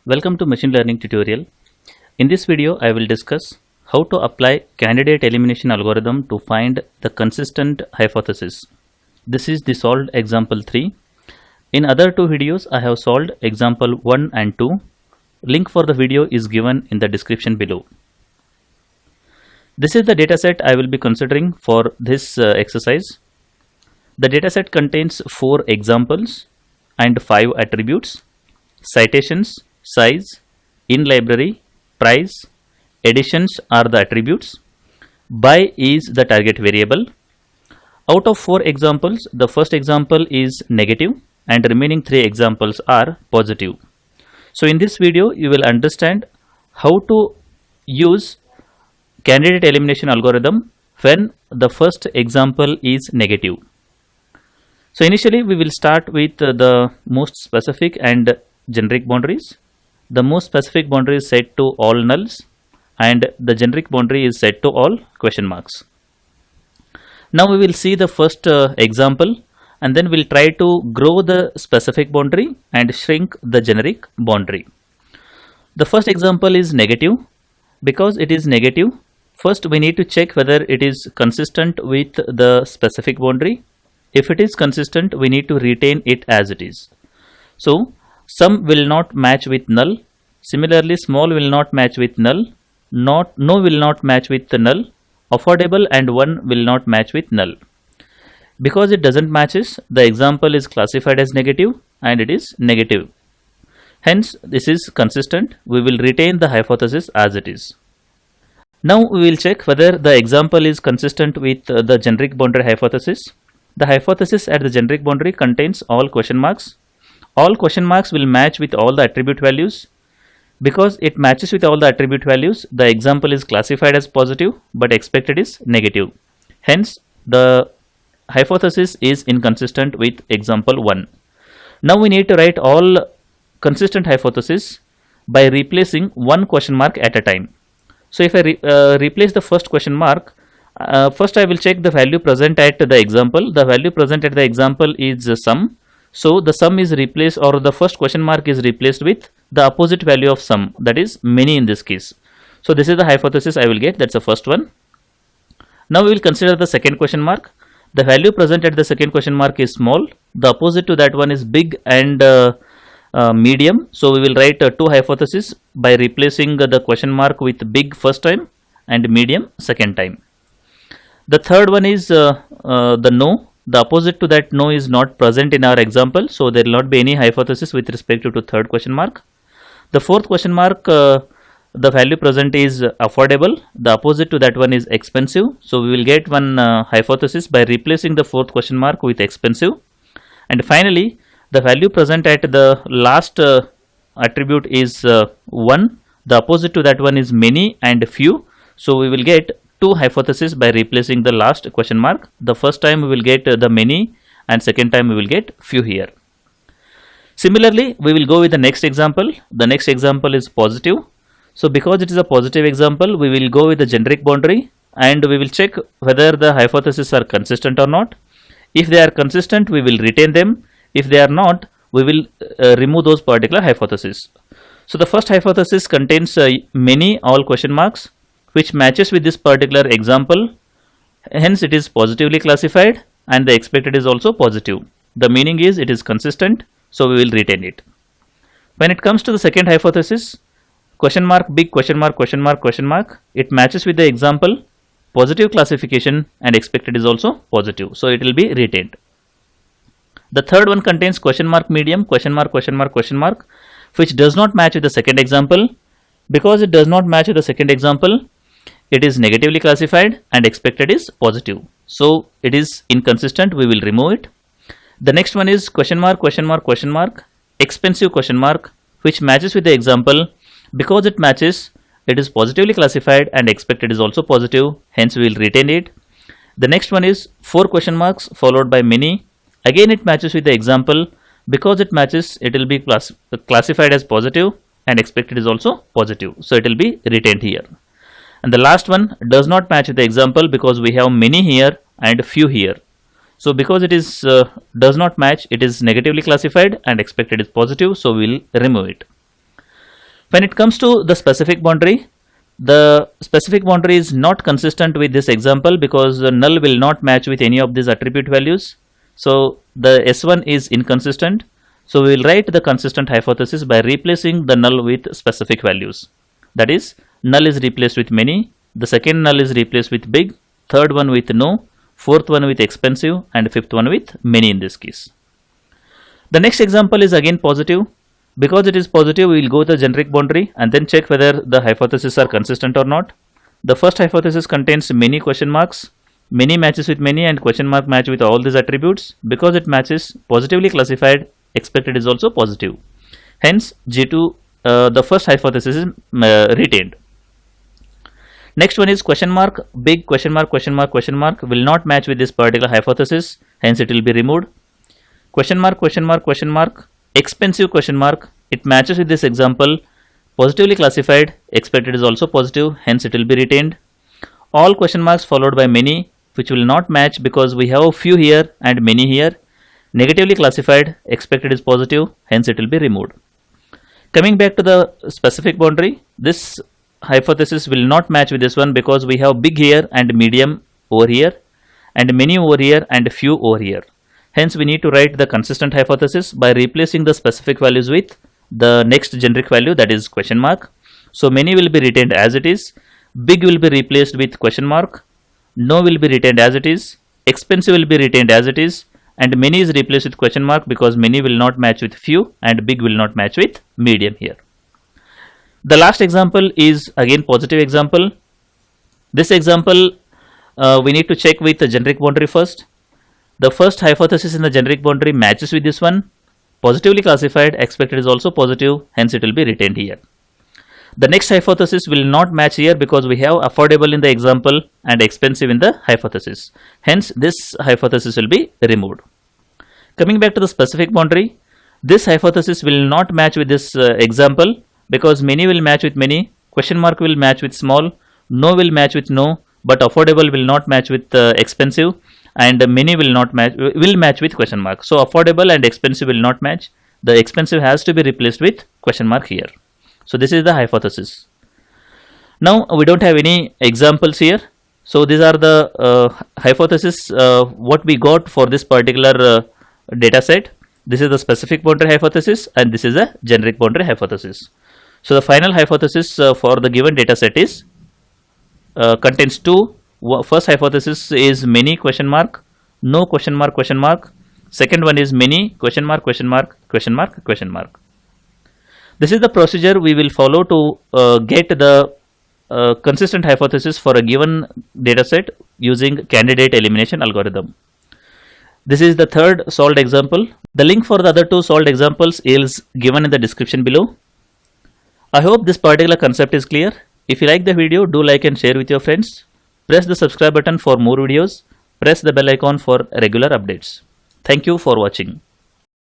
Welcome to machine learning tutorial. In this video, I will discuss how to apply candidate elimination algorithm to find the consistent hypothesis. This is the solved example 3. In other two videos, I have solved example 1 and 2. Link for the video is given in the description below. This is the dataset I will be considering for this exercise. The dataset contains 4 examples and 5 attributes: citations, size, in library, price, editions are the attributes, by is the target variable. Out of 4 examples, the first example is negative and remaining 3 examples are positive. So in this video, you will understand how to use candidate elimination algorithm when the first example is negative. So initially we will start with the most specific and generic boundaries. The most specific boundary is set to all nulls and the generic boundary is set to all question marks. Now we will see the first example and then we'll try to grow the specific boundary and shrink the generic boundary. The first example is negative. Because it is negative, first we need to check whether it is consistent with the specific boundary. If it is consistent, we need to retain it as it is. So sum will not match with null. Similarly, small will not match with null. No will not match with the null. Affordable and 1 will not match with null. Because it doesn't matches, the example is classified as negative and it is negative. Hence, this is consistent. We will retain the hypothesis as it is. Now we will check whether the example is consistent with the generic boundary hypothesis. The hypothesis at the generic boundary contains all question marks. All question marks will match with all the attribute values. Because it matches with all the attribute values, the example is classified as positive but expected is negative. Hence, the hypothesis is inconsistent with example 1. Now we need to write all consistent hypothesis by replacing one question mark at a time. So if I replace the first question mark, first I will check the value present at the example. The value present at the example is sum. So the sum is replaced, or the first question mark is replaced with the opposite value of sum, that is many in this case. So this is the hypothesis I will get. That's the first one. Now we will consider the second question mark. The value present at the second question mark is small. The opposite to that one is big and medium. So we will write 2 hypotheses by replacing the question mark with big first time and medium second time. The third one is the no. The opposite to that no is not present in our example, so there will not be any hypothesis with respect to third question mark. The fourth question mark, the value present is affordable. The opposite to that one is expensive, so we will get one hypothesis by replacing the fourth question mark with expensive. And finally, the value present at the last attribute is 1. The opposite to that one is many and few, so we will get 2 hypotheses by replacing the last question mark. The first time we will get the many and second time we will get few here. Similarly, we will go with the next example. The next example is positive. So because it is a positive example, we will go with the generic boundary and we will check whether the hypotheses are consistent or not. If they are consistent, we will retain them. If they are not, we will remove those particular hypotheses. So the first hypothesis contains many all question marks, which matches with this particular example. Hence it is positively classified and the expected is also positive. The meaning is it is consistent, so we will retain it. When it comes to the second hypothesis, question mark, big question mark, question mark, question mark, it matches with the example, positive classification and expected is also positive, so it will be retained. The third one contains question mark, medium, question mark, question mark, question mark, which does not match with the second example. Because it does not match with the second example, it is negatively classified and expected is positive. So it is inconsistent, we will remove it. The next one is question mark, question mark, question mark, expensive question mark, which matches with the example. Because it matches, it is positively classified and expected is also positive, hence we will retain it. The next one is 4 question marks followed by many. Again it matches with the example. Because it matches, it will be classified as positive and expected is also positive, so it will be retained here. And the last one does not match with the example because we have many here and few here. So because it is does not match, it is negatively classified and expected is positive, so we will remove it. When it comes to the specific boundary is not consistent with this example because the null will not match with any of these attribute values. So the S1 is inconsistent. So we will write the consistent hypothesis by replacing the null with specific values. That is, null is replaced with many, the second null is replaced with big, third one with no, fourth one with expensive, and fifth one with many in this case. The next example is again positive. Because it is positive, we will go to the generic boundary and then check whether the hypotheses are consistent or not. The first hypothesis contains many question marks, many matches with many, and question mark match with all these attributes. Because it matches positively classified, expected is also positive. Hence, G2, the first hypothesis is retained. Next one is question mark, big question mark, question mark, question mark will not match with this particular hypothesis. Hence, it will be removed. Question mark, question mark, question mark, expensive question mark, it matches with this example, positively classified, expected is also positive, hence it will be retained. All question marks followed by many, which will not match because we have a few here and many here. Negatively classified, expected is positive, hence it will be removed. Coming back to the specific boundary, this hypothesis will not match with this one because we have big here and medium over here and many over here and few over here. Hence, we need to write the consistent hypothesis by replacing the specific values with the next generic value, that is question mark. So, many will be retained as it is, big will be replaced with question mark, no will be retained as it is, expensive will be retained as it is, and many is replaced with question mark because many will not match with few and big will not match with medium here. The last example is again positive example. This example we need to check with the generic boundary first. The first hypothesis in the generic boundary matches with this one, positively classified, expected is also positive, hence it will be retained here. The next hypothesis will not match here because we have affordable in the example and expensive in the hypothesis. Hence, this hypothesis will be removed. Coming back to the specific boundary, this hypothesis will not match with this example because many will match with many, question mark will match with small, no will match with no, but affordable will not match with expensive, and many will match with question mark. So affordable and expensive will not match. The expensive has to be replaced with question mark here. So this is the hypothesis. Now we don't have any examples here. So these are the hypothesis what we got for this particular data set. This is the specific boundary hypothesis and this is a generic boundary hypothesis. So the final hypothesis for the given data set is contains two. First hypothesis is many question mark, no question mark question mark. Second one is many question mark question mark question mark question mark. This is the procedure we will follow to get the consistent hypothesis for a given data set using candidate elimination algorithm. This is the third solved example. The link for the other two solved examples is given in the description below. I hope this particular concept is clear. If you like the video, do like and share with your friends. Press the subscribe button for more videos. Press the bell icon for regular updates. Thank you for watching.